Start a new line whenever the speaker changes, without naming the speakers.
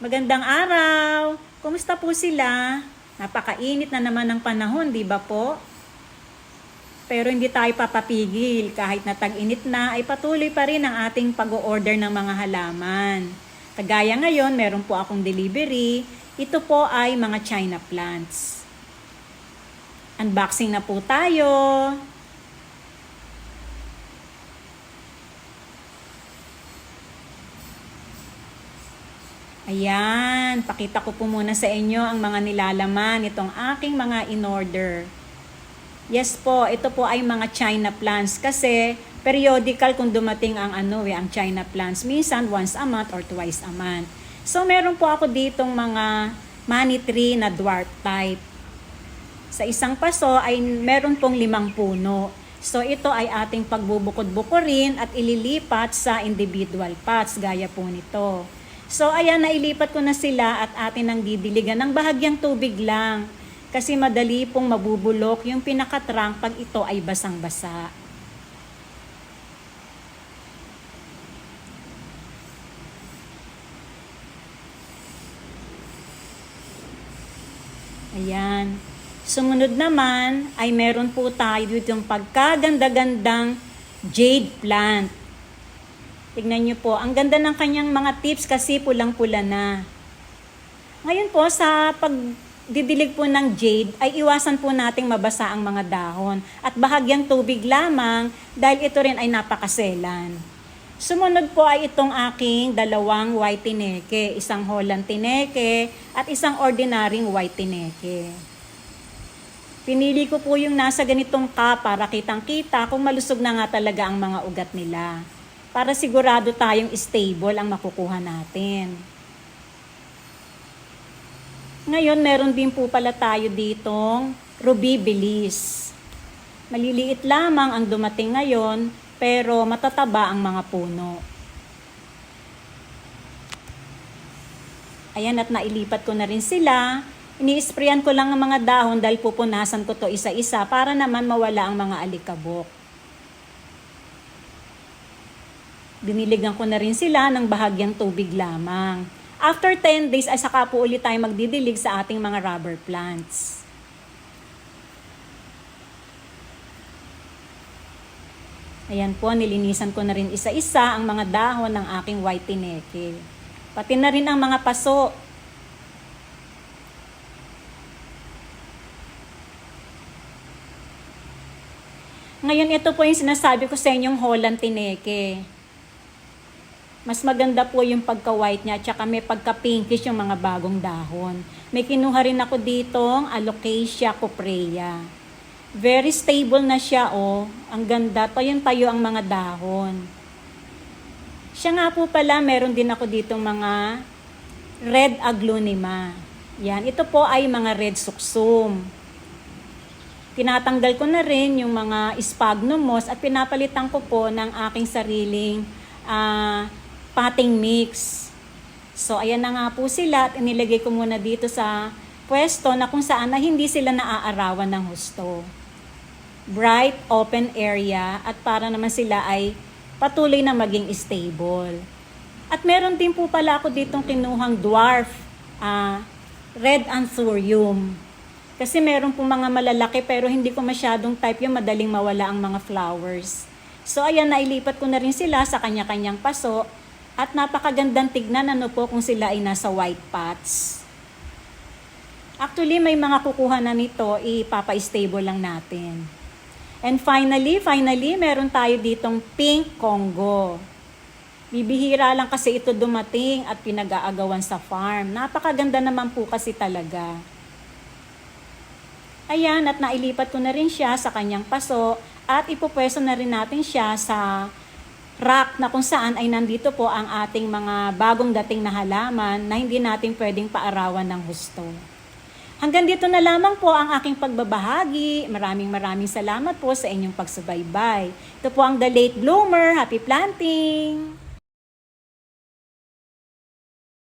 Magandang araw! Kumusta po sila? Napakainit na naman ng panahon, di ba po? Pero hindi tayo papapigil. Kahit na tag-init na, ay patuloy pa rin ang ating pag-o-order ng mga halaman. Kagaya ngayon, meron po akong delivery. Ito po ay mga China plants. Unboxing na po tayo. Ayan, pakita ko po muna sa inyo ang mga nilalaman itong aking mga in-order. Yes po, ito po ay mga China plants kasi periodical kung dumating ang ang China plants. Minsan once a month or twice a month. So meron po ako ditong mga money tree na dwarf type. Sa isang paso ay meron pong 5 puno. So ito ay ating pagbubukod-bukurin at ililipat sa individual pots gaya po nito. So ayan, nailipat ko na sila at atin ang didiligan ng bahagyang tubig lang. Kasi madali pong mabubulok yung pinakatrunk pag ito ay basang-basa. Ayan. Sumunod naman ay meron po tayo dito yung pagkaganda-gandang jade plant. Tignan nyo po, ang ganda ng kanyang mga tips kasi pulang-pula na. Ngayon po, sa pagdidilig po ng jade, ay iwasan po nating mabasa ang mga dahon. At bahagyang tubig lamang dahil ito rin ay napakaselan. Sumunod po ay itong aking 2 white tineke, isang Holland tineke at isang ordinaryong white tineke. Pinili ko po yung nasa ganitong cup para kitang-kita kung malusog na nga talaga ang mga ugat nila. Para sigurado tayong stable ang makukuha natin. Ngayon, meron din po pala tayo ditong Ruby Belize. Maliliit lamang ang dumating ngayon, pero matataba ang mga puno. Ayan, at nailipat ko na rin sila. Ini-sprayan ko lang ang mga dahon dahil pupunasan ko to isa-isa para naman mawala ang mga alikabok. Diniligan ko na rin sila ng bahagyang tubig lamang. After 10 days ay saka po ulit tayo magdidilig sa ating mga rubber plants. Ayan po, nilinisan ko na rin isa-isa ang mga dahon ng aking white tineke. Pati na rin ang mga paso. Ngayon, ito po yung sinasabi ko sa inyong Holland tineke. Mas maganda po yung pagka-white niya, tsaka may pagka-pinkish yung mga bagong dahon. May kinuha rin ako ditong Alocasia coprea. Very stable na siya, oh. Ang ganda, tayong-tayo ang mga dahon. Siya nga po pala, meron din ako ditong mga red aglonema. Yan, ito po ay mga red suksum. Tinatanggal ko na rin yung mga sphagnum moss at pinapalitan ko po ng aking sariling potting mix. So, ayan na nga po sila at inilagay ko muna dito sa pwesto na kung saan na hindi sila naaarawan ng husto. Bright, open area at para naman sila ay patuloy na maging stable. At meron din po pala ako ditong kinuhang dwarf red anthurium. Kasi meron po mga malalaki pero hindi ko masyadong type yung madaling mawala ang mga flowers. So, ayan, nailipat ko na rin sila sa kanya-kanyang paso. At napakagandang tignan po kung sila ay nasa white pots. Actually, may mga kukuha na nito, ipapa-stable lang natin. And finally, meron tayo ditong pink Congo. Bibihira lang kasi ito dumating at pinag-aagawan sa farm. Napakaganda naman po kasi talaga. Ayan, at nailipat ko na rin siya sa kanyang paso at ipupwesto na rin natin siya sa rack na kung saan ay nandito po ang ating mga bagong dating na halaman na hindi natin pwedeng paarawan ng husto. Hanggang dito na lamang po ang aking pagbabahagi. Maraming salamat po sa inyong pagsubaybay. Ito po ang The Late Bloomer. Happy planting!